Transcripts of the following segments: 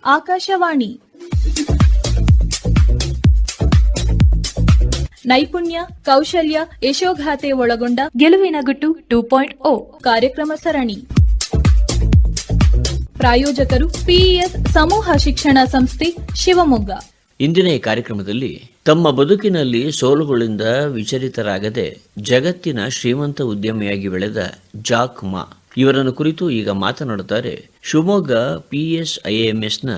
ಆಕಾಶವಾಣಿ ನೈಪುಣ್ಯ, ಕೌಶಲ್ಯ, ಯಶೋಗಾಥೆ ಒಳಗೊಂಡ ಗೆಲುವಿನ ಗುಟ್ಟು 2.0 ಕಾರ್ಯಕ್ರಮ ಸರಣಿ. ಪ್ರಾಯೋಜಕರು ಪಿಇಎಸ್ ಸಮೂಹ ಶಿಕ್ಷಣ ಸಂಸ್ಥೆ, ಶಿವಮೊಗ್ಗ. ಇಂದಿನ ಈ ಕಾರ್ಯಕ್ರಮದಲ್ಲಿ ತಮ್ಮ ಬದುಕಿನಲ್ಲಿ ಸೋಲುಗಳಿಂದ ವಿಚಲಿತರಾಗದೆ ಜಗತ್ತಿನ ಶ್ರೀಮಂತ ಉದ್ಯಮಿಯಾಗಿ ಬೆಳೆದ ಜಾಕ್ ಮಾ ಇವರನ್ನು ಕುರಿತು ಈಗ ಮಾತನಾಡುತ್ತಾರೆ ಶಿವಮೊಗ್ಗ PSIMSನ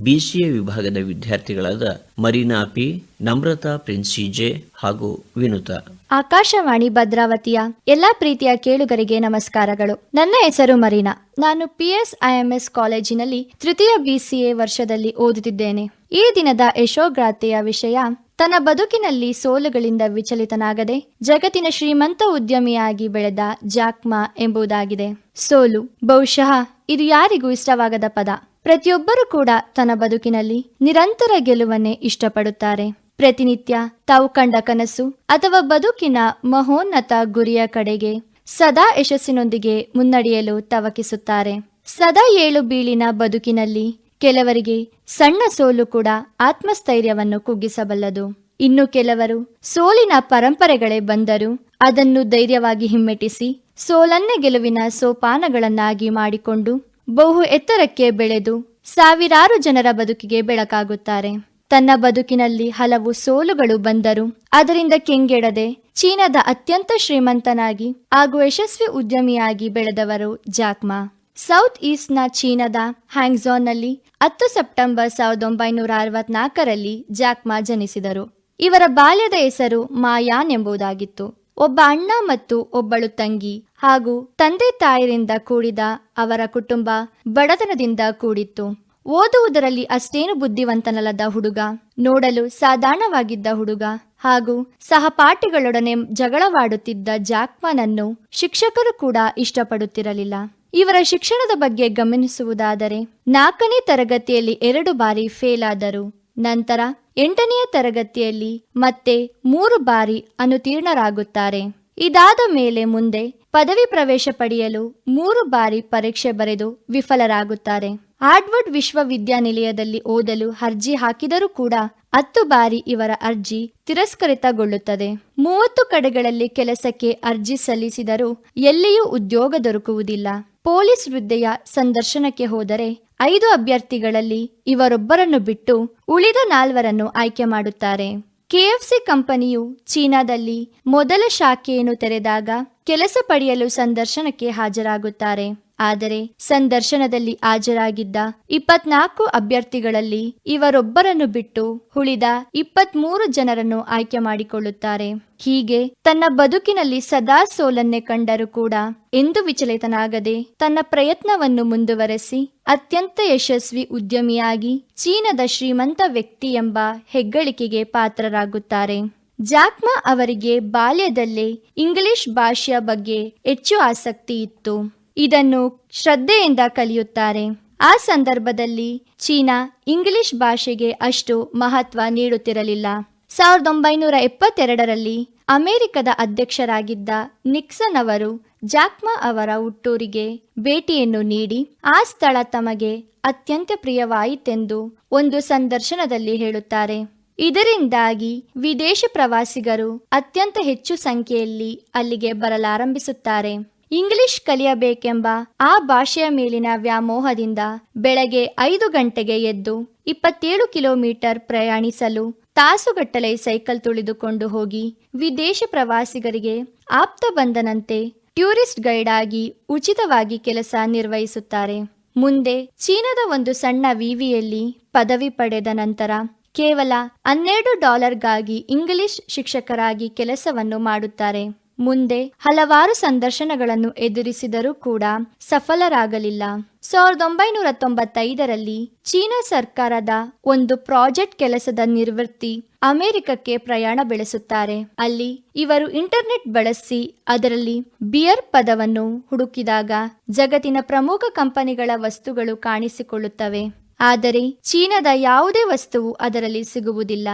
BCA ವಿಭಾಗದ ವಿದ್ಯಾರ್ಥಿಗಳಾದ ಮರೀನಾ ಪಿ, ನಮ್ರತಾ ಪ್ರಿನ್ಸಿಜೆ ಹಾಗೂ ವಿನುತಾ. ಆಕಾಶವಾಣಿ ಭದ್ರಾವತಿಯ ಎಲ್ಲಾ ಪ್ರೀತಿಯ ಕೇಳುಗರಿಗೆ ನಮಸ್ಕಾರಗಳು. ನನ್ನ ಹೆಸರು ಮರೀನಾ. ನಾನು PSIMS ಕಾಲೇಜಿನಲ್ಲಿ ತೃತೀಯ BCA ವರ್ಷದಲ್ಲಿ ಓದುತ್ತಿದ್ದೇನೆ. ಈ ದಿನದ ಯಶೋಗಾಥೆಯ ವಿಷಯ ತನ್ನ ಬದುಕಿನಲ್ಲಿ ಸೋಲುಗಳಿಂದ ವಿಚಲಿತನಾಗದೆ ಜಗತ್ತಿನ ಶ್ರೀಮಂತ ಉದ್ಯಮಿಯಾಗಿ ಬೆಳೆದ ಜಾಕ್ ಮಾ ಎಂಬುದಾಗಿದೆ. ಸೋಲು ಬಹುಶಃ ಇದು ಯಾರಿಗೂ ಇಷ್ಟವಾಗದ ಪದ. ಪ್ರತಿಯೊಬ್ಬರೂ ಕೂಡ ತನ್ನ ಬದುಕಿನಲ್ಲಿ ನಿರಂತರ ಗೆಲುವನ್ನೇ ಇಷ್ಟಪಡುತ್ತಾರೆ. ಪ್ರತಿನಿತ್ಯ ತಾವು ಕಂಡ ಕನಸು ಅಥವಾ ಬದುಕಿನ ಮಹೋನ್ನತ ಗುರಿಯ ಕಡೆಗೆ ಸದಾ ಯಶಸ್ಸಿನೊಂದಿಗೆ ಮುನ್ನಡೆಯಲು ತವಕಿಸುತ್ತಾರೆ. ಸದಾ ಏಳು ಬೀಳಿನ ಬದುಕಿನಲ್ಲಿ ಕೆಲವರಿಗೆ ಸಣ್ಣ ಸೋಲು ಕೂಡ ಆತ್ಮಸ್ಥೈರ್ಯವನ್ನು ಕುಗ್ಗಿಸಬಲ್ಲದು. ಇನ್ನು ಕೆಲವರು ಸೋಲಿನ ಪರಂಪರೆಗಳೇ ಬಂದರೂ ಅದನ್ನು ಧೈರ್ಯವಾಗಿ ಹಿಮ್ಮೆಟ್ಟಿಸಿ ಸೋಲನ್ನೇ ಗೆಲುವಿನ ಸೋಪಾನಗಳನ್ನಾಗಿ ಮಾಡಿಕೊಂಡು ಬಹು ಎತ್ತರಕ್ಕೆ ಬೆಳೆದು ಸಾವಿರಾರು ಜನರ ಬದುಕಿಗೆ ಬೆಳಕಾಗುತ್ತಾರೆ. ತನ್ನ ಬದುಕಿನಲ್ಲಿ ಹಲವು ಸೋಲುಗಳು ಬಂದರೂ ಅದರಿಂದ ಕೆಂಗೆಡದೆ ಚೀನಾದ ಅತ್ಯಂತ ಶ್ರೀಮಂತನಾಗಿ ಹಾಗೂ ಯಶಸ್ವಿ ಉದ್ಯಮಿಯಾಗಿ ಬೆಳೆದವರು ಜಾಕ್ ಮಾ. ಸೌತ್ ಈಸ್ಟ್ನ ಚೀನಾದ ಹ್ಯಾಂಗ್ಝೌನಲ್ಲಿ 10 ಸೆಪ್ಟೆಂಬರ್ 1964ರಲ್ಲಿ ಜಾಕ್ ಮಾ ಜನಿಸಿದರು. ಇವರ ಬಾಲ್ಯದ ಹೆಸರು ಮಾಯಾನ್ ಎಂಬುದಾಗಿತ್ತು. ಒಬ್ಬ ಅಣ್ಣ ಮತ್ತು ಒಬ್ಬಳು ತಂಗಿ ಹಾಗೂ ತಂದೆ ತಾಯರಿಂದ ಕೂಡಿದ ಅವರ ಕುಟುಂಬ ಬಡತನದಿಂದ ಕೂಡಿತ್ತು. ಓದುವುದರಲ್ಲಿ ಅಷ್ಟೇನು ಬುದ್ಧಿವಂತನಲ್ಲದ ಹುಡುಗ, ನೋಡಲು ಸಾಧಾರಣವಾಗಿದ್ದ ಹುಡುಗ ಹಾಗೂ ಸಹಪಾಠಿಗಳೊಡನೆ ಜಗಳವಾಡುತ್ತಿದ್ದ ಜಾಕ್ ಮಾನನ್ನು ಶಿಕ್ಷಕರು ಕೂಡ ಇಷ್ಟಪಡುತ್ತಿರಲಿಲ್ಲ. ಇವರ ಶಿಕ್ಷಣದ ಬಗ್ಗೆ ಗಮನಿಸುವುದಾದರೆ 4ನೇ ತರಗತಿಯಲ್ಲಿ 2 ಬಾರಿ ಫೇಲ್ ಆದರು. ನಂತರ 8ನೆಯ ತರಗತಿಯಲ್ಲಿ ಮತ್ತೆ 3 ಬಾರಿ ಅನುತ್ತೀರ್ಣರಾಗುತ್ತಾರೆ. ಇದಾದ ಮೇಲೆ ಮುಂದೆ ಪದವಿ ಪ್ರವೇಶ ಪಡೆಯಲು 3 ಬಾರಿ ಪರೀಕ್ಷೆ ಬರೆದು ವಿಫಲರಾಗುತ್ತಾರೆ. ಹಾರ್ವರ್ಡ್ ವಿಶ್ವವಿದ್ಯಾನಿಲಯದಲ್ಲಿ ಓದಲು ಅರ್ಜಿ ಹಾಕಿದರೂ ಕೂಡ 10 ಬಾರಿ ಇವರ ಅರ್ಜಿ ತಿರಸ್ಕೃತಗೊಳ್ಳುತ್ತದೆ. 30 ಕಡೆಗಳಲ್ಲಿ ಕೆಲಸಕ್ಕೆ ಅರ್ಜಿ ಸಲ್ಲಿಸಿದರೂ ಎಲ್ಲಿಯೂ ಉದ್ಯೋಗ ದೊರಕುವುದಿಲ್ಲ. ಪೊಲೀಸ್ ಹುದ್ದೆಯ ಸಂದರ್ಶನಕ್ಕೆ ಹೋದರೆ 5 ಅಭ್ಯರ್ಥಿಗಳಲ್ಲಿ ಇವರೊಬ್ಬರನ್ನು ಬಿಟ್ಟು ಉಳಿದ 4ರನ್ನು ಆಯ್ಕೆ ಮಾಡುತ್ತಾರೆ. KFC ಕಂಪನಿಯು ಚೀನಾದಲ್ಲಿ ಮೊದಲ ಶಾಖೆಯನ್ನು ತೆರೆದಾಗ ಕೆಲಸ ಪಡೆಯಲು ಸಂದರ್ಶನಕ್ಕೆ ಹಾಜರಾಗುತ್ತಾರೆ. ಆದರೆ ಸಂದರ್ಶನದಲ್ಲಿ ಹಾಜರಾಗಿದ್ದ 24 ಅಭ್ಯರ್ಥಿಗಳಲ್ಲಿ ಇವರೊಬ್ಬರನ್ನು ಬಿಟ್ಟು ಉಳಿದ 23 ಜನರನ್ನು ಆಯ್ಕೆ ಮಾಡಿಕೊಳ್ಳುತ್ತಾರೆ. ಹೀಗೆ ತನ್ನ ಬದುಕಿನಲ್ಲಿ ಸದಾ ಸೋಲನ್ನೇ ಕಂಡರೂ ಕೂಡ ಎಂದು ವಿಚಲಿತನಾಗದೆ ತನ್ನ ಪ್ರಯತ್ನವನ್ನು ಮುಂದುವರೆಸಿ ಅತ್ಯಂತ ಯಶಸ್ವಿ ಉದ್ಯಮಿಯಾಗಿ ಚೀನಾದ ಶ್ರೀಮಂತ ವ್ಯಕ್ತಿ ಎಂಬ ಹೆಗ್ಗಳಿಕೆಗೆ ಪಾತ್ರರಾಗುತ್ತಾರೆ. ಜಾಕ್ ಮಾ ಅವರಿಗೆ ಬಾಲ್ಯದಲ್ಲೇ ಇಂಗ್ಲಿಷ್ ಭಾಷೆಯ ಬಗ್ಗೆ ಹೆಚ್ಚು ಆಸಕ್ತಿ ಇತ್ತು. ಇದನ್ನು ಶ್ರದ್ಧೆಯಿಂದ ಕಲಿಯುತ್ತಾರೆ. ಆ ಸಂದರ್ಭದಲ್ಲಿ ಚೀನಾ ಇಂಗ್ಲಿಷ್ ಭಾಷೆಗೆ ಅಷ್ಟು ಮಹತ್ವ ನೀಡುತ್ತಿರಲಿಲ್ಲ. 1972ರಲ್ಲಿ ಅಮೆರಿಕದ ಅಧ್ಯಕ್ಷರಾಗಿದ್ದ ನಿಕ್ಸನ್ ಅವರು ಜಾಕ್ ಮಾ ಅವರ ಹುಟ್ಟೂರಿಗೆ ಭೇಟಿಯನ್ನು ನೀಡಿ ಆ ಸ್ಥಳ ತಮಗೆ ಅತ್ಯಂತ ಪ್ರಿಯವಾಯಿತೆಂದು ಒಂದು ಸಂದರ್ಶನದಲ್ಲಿ ಹೇಳುತ್ತಾರೆ. ಇದರಿಂದಾಗಿ ವಿದೇಶ ಪ್ರವಾಸಿಗರು ಅತ್ಯಂತ ಹೆಚ್ಚು ಸಂಖ್ಯೆಯಲ್ಲಿ ಅಲ್ಲಿಗೆ ಬರಲಾರಂಭಿಸುತ್ತಾರೆ. ಇಂಗ್ಲಿಷ್ ಕಲಿಯಬೇಕೆಂಬ ಆ ಭಾಷೆಯ ಮೇಲಿನ ವ್ಯಾಮೋಹದಿಂದ ಬೆಳಗ್ಗೆ 5 ಗಂಟೆಗೆ ಎದ್ದು 27 ಕಿಲೋಮೀಟರ್ ಪ್ರಯಾಣಿಸಲು ತಾಸುಗಟ್ಟಲೆ ಸೈಕಲ್ ತುಳಿದುಕೊಂಡು ಹೋಗಿ ವಿದೇಶ ಪ್ರವಾಸಿಗರಿಗೆ ಆಪ್ತ ಬಂಧನಂತೆ ಟೂರಿಸ್ಟ್ ಗೈಡ್ ಆಗಿ ಉಚಿತವಾಗಿ ಕೆಲಸ ನಿರ್ವಹಿಸುತ್ತಾರೆ. ಮುಂದೆ ಚೀನಾದ ಒಂದು ಸಣ್ಣ ವಿವಿಯಲ್ಲಿ ಪದವಿ ಪಡೆದ ನಂತರ ಕೇವಲ $12ಗಾಗಿ ಇಂಗ್ಲಿಷ್ ಶಿಕ್ಷಕರಾಗಿ ಕೆಲಸವನ್ನು ಮಾಡುತ್ತಾರೆ. ಮುಂದೆ ಹಲವಾರು ಸಂದರ್ಶನಗಳನ್ನು ಎದುರಿಸಿದರೂ ಕೂಡ ಸಫಲರಾಗಲಿಲ್ಲ. 1995ರಲ್ಲಿ ಚೀನಾ ಸರ್ಕಾರದ ಒಂದು ಪ್ರಾಜೆಕ್ಟ್ ಕೆಲಸದ ನಿವೃತ್ತಿ ಅಮೆರಿಕಕ್ಕೆ ಪ್ರಯಾಣ ಬೆಳೆಸುತ್ತಾರೆ. ಅಲ್ಲಿ ಇವರು ಇಂಟರ್ನೆಟ್ ಬಳಸಿ ಅದರಲ್ಲಿ ಬಿಯರ್ ಪದವನ್ನು ಹುಡುಕಿದಾಗ ಜಗತ್ತಿನ ಪ್ರಮುಖ ಕಂಪನಿಗಳ ವಸ್ತುಗಳು ಕಾಣಿಸಿಕೊಳ್ಳುತ್ತವೆ. ಆದರೆ ಚೀನಾದ ಯಾವುದೇ ವಸ್ತುವು ಅದರಲ್ಲಿ ಸಿಗುವುದಿಲ್ಲ.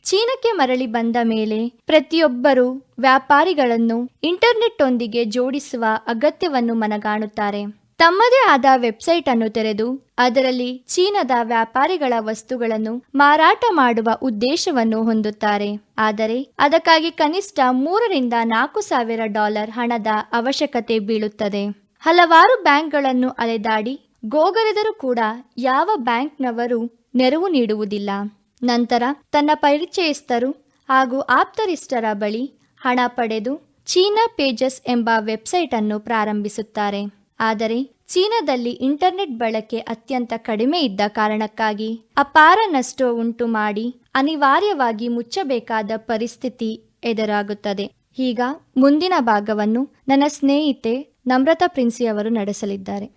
ಚೀನಾಕ್ಕೆ ಮರಳಿ ಬಂದ ಮೇಲೆ ಪ್ರತಿಯೊಬ್ಬರೂ ವ್ಯಾಪಾರಿಗಳನ್ನು ಇಂಟರ್ನೆಟ್ ಒಂದಿಗೆ ಜೋಡಿಸುವ ಅಗತ್ಯವನ್ನು ಮನಗಾಣುತ್ತಾರೆ. ತಮ್ಮದೇ ಆದ ವೆಬ್ಸೈಟ್ ಅನ್ನು ತೆರೆದು ಅದರಲ್ಲಿ ಚೀನಾದ ವ್ಯಾಪಾರಿಗಳ ವಸ್ತುಗಳನ್ನು ಮಾರಾಟ ಮಾಡುವ ಉದ್ದೇಶವನ್ನು ಹೊಂದುತ್ತಾರೆ. ಆದರೆ ಅದಕ್ಕಾಗಿ ಕನಿಷ್ಠ $3,000-4,000 ಹಣದ ಅವಶ್ಯಕತೆ ಬೀಳುತ್ತದೆ. ಹಲವಾರು ಬ್ಯಾಂಕ್ಗಳನ್ನು ಅಲೆದಾಡಿ ಗೋಗರೆದರೂ ಕೂಡ ಯಾವ ಬ್ಯಾಂಕ್ನವರು ನೆರವು ನೀಡುವುದಿಲ್ಲ. ನಂತರ ತನ್ನ ಪರಿಚಯಸ್ಥರು ಹಾಗೂ ಆಪ್ತರಿಷ್ಟರ ಬಳಿ ಹಣ ಪಡೆದು ಚೀನಾ ಪೇಜಸ್ ಎಂಬ ವೆಬ್ಸೈಟ್ ಅನ್ನು ಪ್ರಾರಂಭಿಸುತ್ತಾರೆ. ಆದರೆ ಚೀನಾದಲ್ಲಿ ಇಂಟರ್ನೆಟ್ ಬಳಕೆ ಅತ್ಯಂತ ಕಡಿಮೆ ಇದ್ದ ಕಾರಣಕ್ಕಾಗಿ ಅಪಾರ ನಷ್ಟ ಉಂಟು ಮಾಡಿ ಅನಿವಾರ್ಯವಾಗಿ ಮುಚ್ಚಬೇಕಾದ ಪರಿಸ್ಥಿತಿ ಎದುರಾಗುತ್ತದೆ. ಈಗ ಮುಂದಿನ ಭಾಗವನ್ನು ನನ್ನ ಸ್ನೇಹಿತೆ ನಮ್ರತಾ ಪ್ರಿನ್ಸಿ ಅವರು ನಡೆಸಲಿದ್ದಾರೆ.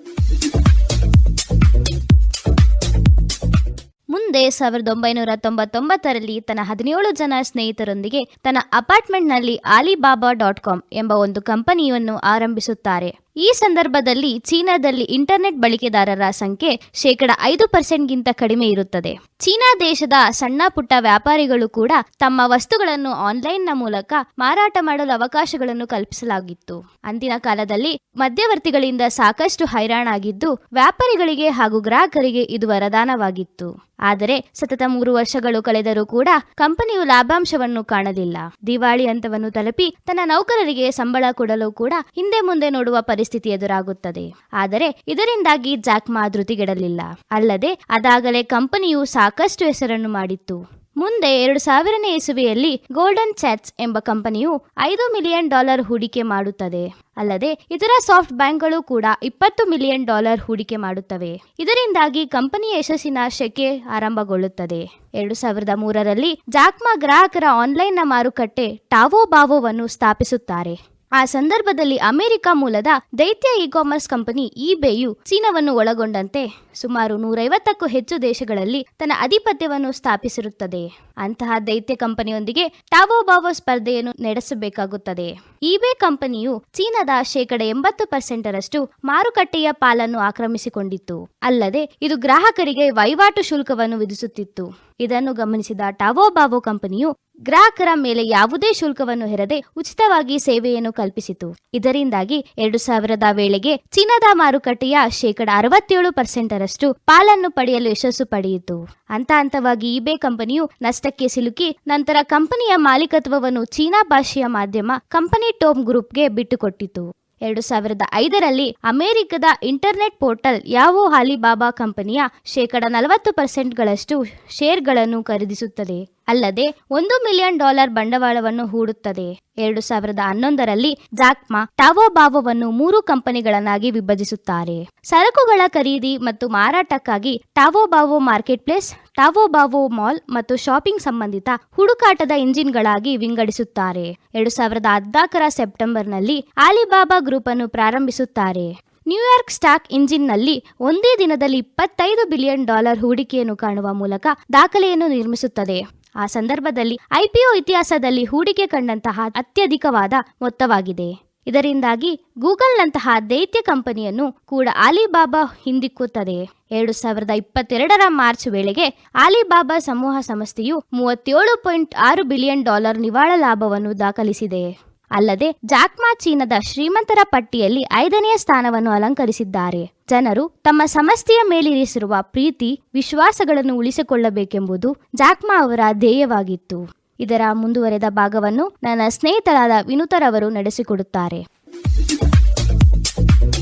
ಮುಂದೆ 1999ರಲ್ಲಿ ತನ್ನ 17 ಜನ ಸ್ನೇಹಿತರೊಂದಿಗೆ ತನ್ನ ಅಪಾರ್ಟ್ಮೆಂಟ್ನಲ್ಲಿ ಆಲಿಬಾಬಾ.com ಎಂಬ ಒಂದು ಕಂಪನಿಯನ್ನು ಆರಂಭಿಸುತ್ತಾರೆ. ಈ ಸಂದರ್ಭದಲ್ಲಿ ಚೀನಾದಲ್ಲಿ ಇಂಟರ್ನೆಟ್ ಬಳಕೆದಾರರ ಸಂಖ್ಯೆ 5% ಕಡಿಮೆ ಇರುತ್ತದೆ. ಚೀನಾ ದೇಶದ ಸಣ್ಣ ಪುಟ್ಟ ವ್ಯಾಪಾರಿಗಳು ಕೂಡ ತಮ್ಮ ವಸ್ತುಗಳನ್ನು ಆನ್ಲೈನ್ನ ಮೂಲಕ ಮಾರಾಟ ಮಾಡಲು ಅವಕಾಶಗಳನ್ನು ಕಲ್ಪಿಸಲಾಗಿತ್ತು. ಅಂದಿನ ಕಾಲದಲ್ಲಿ ಮಧ್ಯವರ್ತಿಗಳಿಂದ ಸಾಕಷ್ಟು ಹೈರಾಣಾಗಿದ್ದು ವ್ಯಾಪಾರಿಗಳಿಗೆ ಹಾಗೂ ಗ್ರಾಹಕರಿಗೆ ಇದು ವರದಾನವಾಗಿತ್ತು. ಆದರೆ ಸತತ 3 ವರ್ಷಗಳು ಕಳೆದರೂ ಕೂಡ ಕಂಪನಿಯು ಲಾಭಾಂಶವನ್ನು ಕಾಣಲಿಲ್ಲ. ದಿವಾಳಿ ಹಂತವನ್ನು ತಲುಪಿ ತನ್ನ ನೌಕರರಿಗೆ ಸಂಬಳ ಕೊಡಲು ಕೂಡ ಹಿಂದೆ ಮುಂದೆ ನೋಡುವ ಪರಿಸ್ಥಿತಿ ಎದುರಾಗುತ್ತದೆ. ಆದರೆ ಇದರಿಂದಾಗಿ ಜಾಕ್ ಮಾ ಧೃತಿಗೆಡಲಿಲ್ಲ. ಅಲ್ಲದೆ ಅದಾಗಲೇ ಕಂಪನಿಯು ಸಾಕಷ್ಟು ಹೆಸರನ್ನು ಮಾಡಿತ್ತು. ಮುಂದೆ 2000ನೇ ಇಸವಿಯಲ್ಲಿ ಗೋಲ್ಡನ್ ಚಾಟ್ಸ್ ಎಂಬ ಕಂಪನಿಯು $5 ಮಿಲಿಯನ್ ಹೂಡಿಕೆ ಮಾಡುತ್ತದೆ. ಅಲ್ಲದೆ ಇತರ ಸಾಫ್ಟ್ ಬ್ಯಾಂಕ್ಗಳು ಕೂಡ $20 ಮಿಲಿಯನ್ ಹೂಡಿಕೆ ಮಾಡುತ್ತವೆ. ಇದರಿಂದಾಗಿ ಕಂಪನಿಯ ಯಶಸ್ಸಿನ ಶಕೆ ಆರಂಭಗೊಳ್ಳುತ್ತದೆ. 2003ರಲ್ಲಿ ಜಾಕ್ ಮಾ ಗ್ರಾಹಕರ ಆನ್ಲೈನ್ನ ಮಾರುಕಟ್ಟೆ ಟಾವೋಬಾವೋವನ್ನು ಸ್ಥಾಪಿಸುತ್ತಾರೆ. ಆ ಸಂದರ್ಭದಲ್ಲಿ ಅಮೆರಿಕ ಮೂಲದ ದೈತ್ಯ ಇ-ಕಾಮರ್ಸ್ ಕಂಪನಿ ಇಬೇಯು ಚೀನಾವನ್ನು ಒಳಗೊಂಡಂತೆ ಸುಮಾರು 150ಕ್ಕೂ ಹೆಚ್ಚು ದೇಶಗಳಲ್ಲಿ ತನ್ನ ಆಧಿಪತ್ಯವನ್ನು ಸ್ಥಾಪಿಸಿರುತ್ತದೆ. ಅಂತಹ ದೈತ್ಯ ಕಂಪನಿಯೊಂದಿಗೆ ಟಾವೋಬಾವೋ ಸ್ಪರ್ಧೆಯನ್ನು ನಡೆಸಬೇಕಾಗುತ್ತದೆ. ಇಬೇ ಕಂಪನಿಯು ಚೀನಾದ 80% ಮಾರುಕಟ್ಟೆಯ ಪಾಲನ್ನು ಆಕ್ರಮಿಸಿಕೊಂಡಿತ್ತು. ಅಲ್ಲದೆ ಇದು ಗ್ರಾಹಕರಿಗೆ ವಹಿವಾಟು ಶುಲ್ಕವನ್ನು ವಿಧಿಸುತ್ತಿತ್ತು. ಇದನ್ನು ಗಮನಿಸಿದ ಟಾವೋಬಾವೋ ಕಂಪನಿಯು ಗ್ರಾಹಕರ ಮೇಲೆ ಯಾವುದೇ ಶುಲ್ಕವನ್ನು ಹೇರದೆ ಉಚಿತವಾಗಿ ಸೇವೆಯನ್ನು ಕಲ್ಪಿಸಿತು. ಇದರಿಂದಾಗಿ 2000ರ ವೇಳೆಗೆ ಚೀನಾದ ಮಾರುಕಟ್ಟೆಯ 67% ಪಾಲನ್ನು ಪಡೆಯಲು ಯಶಸ್ಸು ಪಡೆಯಿತು. ಹಂತವಾಗಿ ಇಬೇ ಕಂಪನಿಯು ನಷ್ಟಕ್ಕೆ ಸಿಲುಕಿ ನಂತರ ಕಂಪನಿಯ ಮಾಲೀಕತ್ವವನ್ನು ಚೀನಾ ಭಾಷೆಯ ಮಾಧ್ಯಮ ಕಂಪನಿ ಟೋಮ್ ಗ್ರೂಪ್ಗೆ ಬಿಟ್ಟುಕೊಟ್ಟಿತು. 2005ರಲ್ಲಿ ಅಮೆರಿಕದ ಇಂಟರ್ನೆಟ್ ಪೋರ್ಟಲ್ ಯಾವೋ ಆಲಿಬಾಬಾ ಕಂಪನಿಯ 40%ಗಳಷ್ಟು ಶೇರ್ಗಳನ್ನು ಖರೀದಿಸುತ್ತದೆ. ಅಲ್ಲದೆ $1 ಮಿಲಿಯನ್ ಬಂಡವಾಳವನ್ನು ಹೂಡುತ್ತದೆ. 2011ರಲ್ಲಿ ಜಾಕ್ ಮಾ ಟಾವೋಬಾವೋವನ್ನು 3 ಕಂಪನಿಗಳನ್ನಾಗಿ ವಿಭಜಿಸುತ್ತಾರೆ. ಸರಕುಗಳ ಖರೀದಿ ಮತ್ತು ಮಾರಾಟಕ್ಕಾಗಿ ಟಾವೋಬಾವೋ ಮಾರ್ಕೆಟ್ ಪ್ಲೇಸ್, ಟಾವೋಬಾವೋ ಮಾಲ್ ಮತ್ತು ಶಾಪಿಂಗ್ ಸಂಬಂಧಿತ ಹುಡುಕಾಟದ ಇಂಜಿನ್ಗಳಾಗಿ ವಿಂಗಡಿಸುತ್ತಾರೆ. 2014ರ ಸೆಪ್ಟೆಂಬರ್ನಲ್ಲಿ ಆಲಿಬಾಬಾ ಗ್ರೂಪ್ ಅನ್ನು ಪ್ರಾರಂಭಿಸುತ್ತಾರೆ. ನ್ಯೂಯಾರ್ಕ್ ಸ್ಟಾಕ್ ಇಂಜಿನ್ನಲ್ಲಿ ಒಂದೇ ದಿನದಲ್ಲಿ $25 ಬಿಲಿಯನ್ ಹೂಡಿಕೆಯನ್ನು ಕಾಣುವ ಮೂಲಕ ದಾಖಲೆಯನ್ನು ನಿರ್ಮಿಸುತ್ತದೆ. ಆ ಸಂದರ್ಭದಲ್ಲಿ ಐಪಿಒ ಇತಿಹಾಸದಲ್ಲಿ ಹೂಡಿಕೆ ಕಂಡಂತಹ ಅತ್ಯಧಿಕವಾದ ಮೊತ್ತವಾಗಿದೆ. ಇದರಿಂದಾಗಿ ಗೂಗಲ್ನಂತಹ ದೈತ್ಯ ಕಂಪನಿಯನ್ನು ಕೂಡ ಆಲಿಬಾಬಾ ಹಿಂದಿಕ್ಕುತ್ತದೆ. 2022ರ ಮಾರ್ಚ್ ವೇಳೆಗೆ ಆಲಿಬಾಬಾ ಸಮೂಹ ಸಂಸ್ಥೆಯು $37.6 ಬಿಲಿಯನ್ ನಿವ್ವಳ ಲಾಭವನ್ನು ದಾಖಲಿಸಿದೆ. ಅಲ್ಲದೆ ಜಾಕ್ ಮಾ ಚೀನಾದ ಶ್ರೀಮಂತರ ಪಟ್ಟಿಯಲ್ಲಿ 5ನೇ ಸ್ಥಾನವನ್ನು ಅಲಂಕರಿಸಿದ್ದಾರೆ. ಜನರು ತಮ್ಮ ಸಂಸ್ಥೆಯ ಮೇಲಿರಿಸಿರುವ ಪ್ರೀತಿ ವಿಶ್ವಾಸಗಳನ್ನು ಉಳಿಸಿಕೊಳ್ಳಬೇಕೆಂಬುದು ಜಾಕ್ ಮಾ ಅವರ ಧ್ಯೇಯವಾಗಿತ್ತು. ಇದರ ಮುಂದುವರೆದ ಭಾಗವನ್ನು ನನ್ನ ಸ್ನೇಹಿತರಾದ ವಿನುತರವರು ನಡೆಸಿಕೊಡುತ್ತಾರೆ.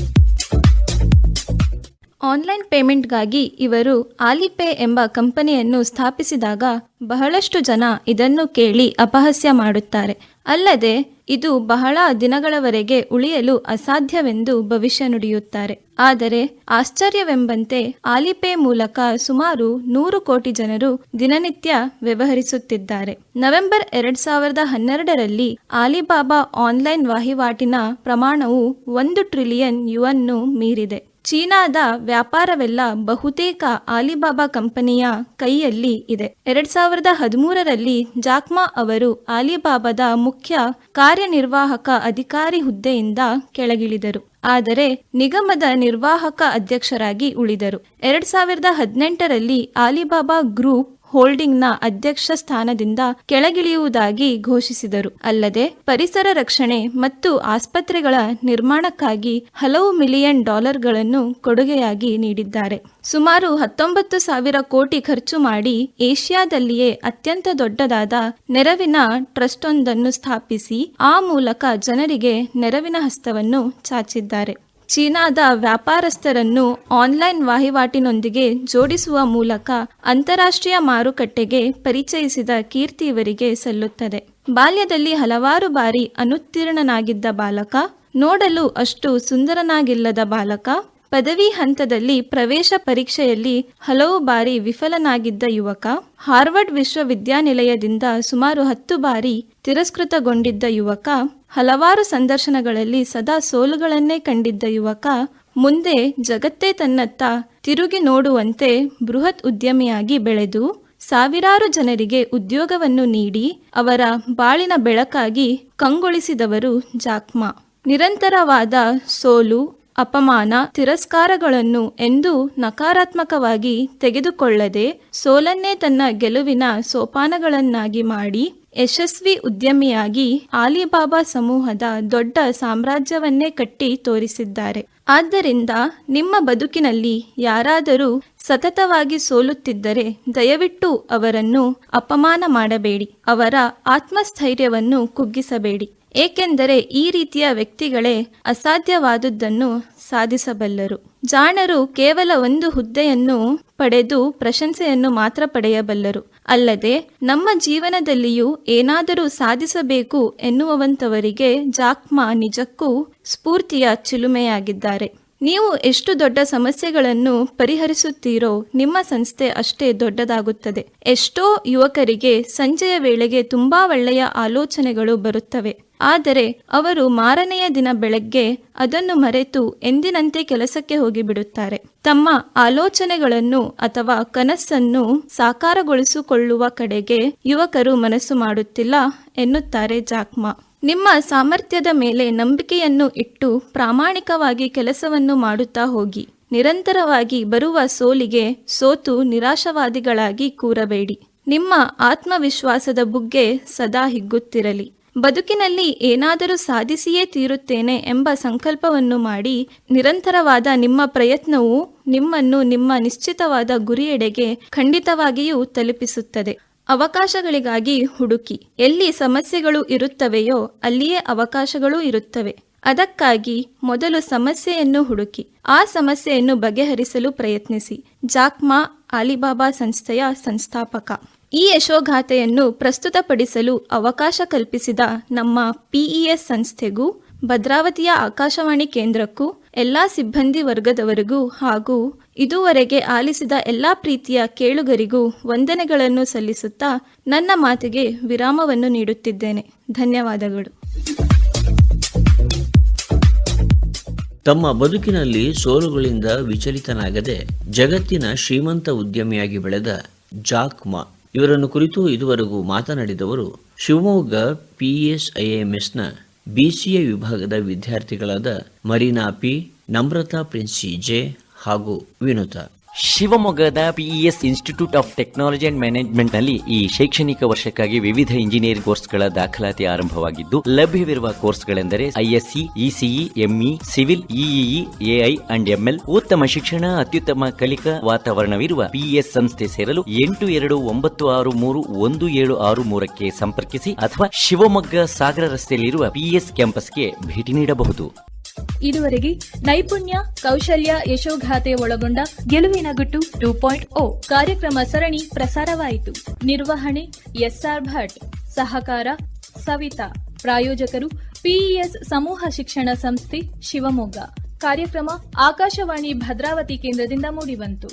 ಆನ್ಲೈನ್ ಪೇಮೆಂಟ್ಗಾಗಿ ಇವರು ಆಲಿಪೇ ಎಂಬ ಕಂಪನಿಯನ್ನು ಸ್ಥಾಪಿಸಿದಾಗ ಬಹಳಷ್ಟು ಜನ ಇದನ್ನು ಕೇಳಿ ಅಪಹಾಸ್ಯ ಮಾಡುತ್ತಾರೆ. ಅಲ್ಲದೆ ಇದು ಬಹಳ ದಿನಗಳವರೆಗೆ ಉಳಿಯಲು ಅಸಾಧ್ಯವೆಂದು ಭವಿಷ್ಯ ನುಡಿಯುತ್ತಾರೆ. ಆದರೆ ಆಶ್ಚರ್ಯವೆಂಬಂತೆ ಆಲಿಪೇ ಮೂಲಕ ಸುಮಾರು 100 ಕೋಟಿ ಜನರು ದಿನನಿತ್ಯ ವ್ಯವಹರಿಸುತ್ತಿದ್ದಾರೆ. ನವೆಂಬರ್ 2012ರಲ್ಲಿ ಆಲಿಬಾಬಾ ಆನ್ಲೈನ್ ವಹಿವಾಟಿನ ಪ್ರಮಾಣವು 1 ಟ್ರಿಲಿಯನ್ ಯುವನ್ನು ಮೀರಿದೆ. ಚೀನಾದ ವ್ಯಾಪಾರವೆಲ್ಲ ಬಹುತೇಕ ಆಲಿಬಾಬಾ ಕಂಪನಿಯ ಕೈಯಲ್ಲಿ ಇದೆ. 2013ರಲ್ಲಿ ಜಾಕ್ ಮಾ ಅವರು ಆಲಿಬಾಬಾದ ಮುಖ್ಯ ಕಾರ್ಯನಿರ್ವಾಹಕ ಅಧಿಕಾರಿ ಹುದ್ದೆಯಿಂದ ಕೆಳಗಿಳಿದರು. ಆದರೆ ನಿಗಮದ ನಿರ್ವಾಹಕ ಅಧ್ಯಕ್ಷರಾಗಿ ಉಳಿದರು. 2018ರಲ್ಲಿ ಆಲಿಬಾಬಾ ಗ್ರೂಪ್ ಹೋಲ್ಡಿಂಗ್ನ ಅಧ್ಯಕ್ಷ ಸ್ಥಾನದಿಂದ ಕೆಳಗಿಳಿಯುವುದಾಗಿ ಘೋಷಿಸಿದರು. ಅಲ್ಲದೆ ಪರಿಸರ ರಕ್ಷಣೆ ಮತ್ತು ಆಸ್ಪತ್ರೆಗಳ ನಿರ್ಮಾಣಕ್ಕಾಗಿ ಹಲವು $1,000,000 ಕೊಡುಗೆಯಾಗಿ ನೀಡಿದ್ದಾರೆ. ಸುಮಾರು 19,000 ಕೋಟಿ ಖರ್ಚು ಮಾಡಿ ಏಷ್ಯಾದಲ್ಲಿಯೇ ಅತ್ಯಂತ ದೊಡ್ಡದಾದ ನೆರವಿನ ಟ್ರಸ್ಟ್ ಒಂದನ್ನು ಸ್ಥಾಪಿಸಿ ಆ ಮೂಲಕ ಜನರಿಗೆ ನೆರವಿನ ಹಸ್ತವನ್ನು ಚಾಚಿದ್ದಾರೆ. ಚೀನಾದ ವ್ಯಾಪಾರಸ್ಥರನ್ನು ಆನ್ಲೈನ್ ವಹಿವಾಟಿನೊಂದಿಗೆ ಜೋಡಿಸುವ ಮೂಲಕ ಅಂತಾರಾಷ್ಟ್ರೀಯ ಮಾರುಕಟ್ಟೆಗೆ ಪರಿಚಯಿಸಿದ ಕೀರ್ತಿ ಇವರಿಗೆ ಸಲ್ಲುತ್ತದೆ. ಬಾಲ್ಯದಲ್ಲಿ ಹಲವಾರು ಬಾರಿ ಅನುತ್ತೀರ್ಣನಾಗಿದ್ದ ಬಾಲಕ, ನೋಡಲು ಅಷ್ಟು ಸುಂದರನಾಗಿಲ್ಲದ ಬಾಲಕ, ಪದವಿ ಹಂತದಲ್ಲಿ ಪ್ರವೇಶ ಪರೀಕ್ಷೆಯಲ್ಲಿ ಹಲವು ಬಾರಿ ವಿಫಲನಾಗಿದ್ದ ಯುವಕ, ಹಾರ್ವರ್ಡ್ ವಿಶ್ವವಿದ್ಯಾನಿಲಯದಿಂದ ಸುಮಾರು 10 ಬಾರಿ ತಿರಸ್ಕೃತಗೊಂಡಿದ್ದ ಯುವಕ, ಹಲವಾರು ಸಂದರ್ಶನಗಳಲ್ಲಿ ಸದಾ ಸೋಲುಗಳನ್ನೇ ಕಂಡಿದ್ದ ಯುವಕ, ಮುಂದೆ ಜಗತ್ತೇ ತನ್ನತ್ತ ತಿರುಗಿ ನೋಡುವಂತೆ ಬೃಹತ್ ಉದ್ಯಮಿಯಾಗಿ ಬೆಳೆದು ಸಾವಿರಾರು ಜನರಿಗೆ ಉದ್ಯೋಗವನ್ನು ನೀಡಿ ಅವರ ಬಾಳಿನ ಬೆಳಕಾಗಿ ಕಂಗೊಳಿಸಿದವರು ಜಾಕ್ ಮಾ. ನಿರಂತರವಾದ ಸೋಲು, ಅಪಮಾನ, ತಿರಸ್ಕಾರಗಳನ್ನು ಎಂದೂ ನಕಾರಾತ್ಮಕವಾಗಿ ತೆಗೆದುಕೊಳ್ಳದೆ ಸೋಲನ್ನೇ ತನ್ನ ಗೆಲುವಿನ ಸೋಪಾನಗಳನ್ನಾಗಿ ಮಾಡಿ ಯಶಸ್ವಿ ಉದ್ಯಮಿಯಾಗಿ ಆಲಿಬಾಬಾ ಸಮೂಹದ ದೊಡ್ಡ ಸಾಮ್ರಾಜ್ಯವನ್ನೇ ಕಟ್ಟಿ ತೋರಿಸಿದ್ದಾರೆ. ಆದ್ದರಿಂದ ನಿಮ್ಮ ಬದುಕಿನಲ್ಲಿ ಯಾರಾದರೂ ಸತತವಾಗಿ ಸೋಲುತ್ತಿದ್ದರೆ ದಯವಿಟ್ಟು ಅವರನ್ನು ಅಪಮಾನ ಮಾಡಬೇಡಿ, ಅವರ ಆತ್ಮಸ್ಥೈರ್ಯವನ್ನು ಕುಗ್ಗಿಸಬೇಡಿ. ಏಕೆಂದರೆ ಈ ರೀತಿಯ ವ್ಯಕ್ತಿಗಳೇ ಅಸಾಧ್ಯವಾದುದನ್ನು ಸಾಧಿಸಬಲ್ಲರು. ಜಾಣರು ಕೇವಲ ಒಂದು ಹುದ್ದೆಯನ್ನು ಪಡೆದು ಪ್ರಶಂಸೆಯನ್ನು ಮಾತ್ರ ಪಡೆಯಬಲ್ಲರು, ಅಲ್ಲದೆ ನಮ್ಮ ಜೀವನದಲ್ಲಿಯೂ ಏನಾದರೂ ಸಾಧಿಸಬೇಕು ಎನ್ನುವಂಥವರಿಗೆ ಜಾಕ್ ಮಾ ನಿಜಕ್ಕೂ ಸ್ಫೂರ್ತಿಯ ಚಿಲುಮೆಯಾಗಿದ್ದಾರೆ. ನೀವು ಎಷ್ಟು ದೊಡ್ಡ ಸಮಸ್ಯೆಗಳನ್ನು ಪರಿಹರಿಸುತ್ತೀರೋ ನಿಮ್ಮ ಸಂಸ್ಥೆ ಅಷ್ಟೇ ದೊಡ್ಡದಾಗುತ್ತದೆ. ಎಷ್ಟೋ ಯುವಕರಿಗೆ ಸಂಜೆಯ ವೇಳೆಗೆ ತುಂಬಾ ಒಳ್ಳೆಯ ಆಲೋಚನೆಗಳು ಬರುತ್ತವೆ, ಆದರೆ ಅವರು ಮಾರನೆಯ ದಿನ ಬೆಳಗ್ಗೆ ಅದನ್ನು ಮರೆತು ಎಂದಿನಂತೆ ಕೆಲಸಕ್ಕೆ ಹೋಗಿಬಿಡುತ್ತಾರೆ. ತಮ್ಮ ಆಲೋಚನೆಗಳನ್ನು ಅಥವಾ ಕನಸನ್ನು ಸಾಕಾರಗೊಳಿಸಿಕೊಳ್ಳುವ ಕಡೆಗೆ ಯುವಕರು ಮನಸ್ಸು ಮಾಡುತ್ತಿಲ್ಲ ಎನ್ನುತ್ತಾರೆ ಜಾಕ್ ಮಾ. ನಿಮ್ಮ ಸಾಮರ್ಥ್ಯದ ಮೇಲೆ ನಂಬಿಕೆಯನ್ನು ಇಟ್ಟು ಪ್ರಾಮಾಣಿಕವಾಗಿ ಕೆಲಸವನ್ನು ಮಾಡುತ್ತಾ ಹೋಗಿ. ನಿರಂತರವಾಗಿ ಬರುವ ಸೋಲಿಗೆ ಸೋತು ನಿರಾಶವಾದಿಗಳಾಗಿ ಕೂರಬೇಡಿ. ನಿಮ್ಮ ಆತ್ಮವಿಶ್ವಾಸದ ಬುಗ್ಗೆ ಸದಾ ಹಿಗ್ಗುತ್ತಿರಲಿ. ಬದುಕಿನಲ್ಲಿ ಏನಾದರೂ ಸಾಧಿಸಿಯೇ ತೀರುತ್ತೇನೆ ಎಂಬ ಸಂಕಲ್ಪವನ್ನು ಮಾಡಿ ನಿರಂತರವಾದ ನಿಮ್ಮ ಪ್ರಯತ್ನವು ನಿಮ್ಮನ್ನು ನಿಮ್ಮ ನಿಶ್ಚಿತವಾದ ಗುರಿಯೆಡೆಗೆ ಖಂಡಿತವಾಗಿಯೂ ತಲುಪಿಸುತ್ತದೆ. ಅವಕಾಶಗಳಿಗಾಗಿ ಹುಡುಕಿ. ಎಲ್ಲಿ ಸಮಸ್ಯೆಗಳು ಇರುತ್ತವೆಯೋ ಅಲ್ಲಿಯೇ ಅವಕಾಶಗಳೂ ಇರುತ್ತವೆ. ಅದಕ್ಕಾಗಿ ಮೊದಲು ಸಮಸ್ಯೆಯನ್ನು ಹುಡುಕಿ, ಆ ಸಮಸ್ಯೆಯನ್ನು ಬಗೆಹರಿಸಲು ಪ್ರಯತ್ನಿಸಿ. ಜಾಕ್ ಮಾ ಆಲಿಬಾಬಾ ಸಂಸ್ಥೆಯ ಸಂಸ್ಥಾಪಕ. ಈ ಯಶೋಗಾಥೆಯನ್ನು ಪ್ರಸ್ತುತಪಡಿಸಲು ಅವಕಾಶ ಕಲ್ಪಿಸಿದ ನಮ್ಮ PES ಸಂಸ್ಥೆಗೂ ಭದ್ರಾವತಿಯ ಆಕಾಶವಾಣಿ ಕೇಂದ್ರಕ್ಕೂ ಎಲ್ಲ ಸಿಬ್ಬಂದಿ ವರ್ಗದವರಿಗೂ ಹಾಗೂ ಇದುವರೆಗೆ ಆಲಿಸಿದ ಎಲ್ಲ ಪ್ರೀತಿಯ ಕೇಳುಗರಿಗೂ ವಂದನೆಗಳನ್ನು ಸಲ್ಲಿಸುತ್ತಾ ನನ್ನ ಮಾತಿಗೆ ವಿರಾಮವನ್ನು ನೀಡುತ್ತಿದ್ದೇನೆ. ಧನ್ಯವಾದಗಳು. ತಮ್ಮ ಬದುಕಿನಲ್ಲಿ ಸೋಲುಗಳಿಂದ ವಿಚಲಿತನಾಗದೆ ಜಗತ್ತಿನ ಶ್ರೀಮಂತ ಉದ್ಯಮಿಯಾಗಿ ಬೆಳೆದ ಜಾಕ್ ಮಾ ಇವರನ್ನು ಕುರಿತು ಇದುವರೆಗೂ ಮಾತನಾಡಿದವರು ಶಿವಮೊಗ್ಗ PSIMSನ BCA ವಿಭಾಗದ ವಿದ್ಯಾರ್ಥಿಗಳಾದ ಮರೀನಾ ಪಿ, ನಮ್ರತಾ ಪ್ರಿನ್ಸಿ ಜೆ ಹಾಗೂ ವಿನುತಾ. ಶಿವಮೊಗ್ಗದ PES institute of technology and management ನಲ್ಲಿ ಈ ಶೈಕ್ಷಣಿಕ ವರ್ಷಕ್ಕಾಗಿ ವಿವಿಧ ಇಂಜಿನಿಯರಿಂಗ್ ಕೋರ್ಸ್ಗಳ ದಾಖಲಾತಿ ಆರಂಭವಾಗಿದ್ದು, ಲಭ್ಯವಿರುವ ಕೋರ್ಸ್ಗಳೆಂದರೆ ISC, ECE, ME, civil, EEE, AI and ML. ಉತ್ತಮ ಶಿಕ್ಷಣ, ಅತ್ಯುತ್ತಮ ಕಲಿಕಾ ವಾತಾವರಣವಿರುವ PES ಸಂಸ್ಥೆ ಸೇರಲು 82931763 ಸಂಪರ್ಕಿಸಿ ಅಥವಾ ಶಿವಮೊಗ್ಗ ಸಾಗರ ರಸ್ತೆಯಲ್ಲಿರುವ PES ಕ್ಯಾಂಪಸ್ಗೆ ಭೇಟಿ ನೀಡಬಹುದು. ಇದುವರೆಗೆ ನೈಪುಣ್ಯ, ಕೌಶಲ್ಯ, ಯಶೋಗಾಥೆ ಒಳಗೊಂಡ ಗೆಲುವಿನ ಗುಟ್ಟು 2.0 ಕಾರ್ಯಕ್ರಮ ಸರಣಿ ಪ್ರಸಾರವಾಯಿತು. ನಿರ್ವಹಣೆ SR ಭಟ್, ಸಹಕಾರ ಸವಿತಾ, ಪ್ರಾಯೋಜಕರು PES ಸಮೂಹ ಶಿಕ್ಷಣ ಸಂಸ್ಥೆ ಶಿವಮೊಗ್ಗ. ಕಾರ್ಯಕ್ರಮ ಆಕಾಶವಾಣಿ ಭದ್ರಾವತಿ ಕೇಂದ್ರದಿಂದ ಮೂಡಿಬಂತು.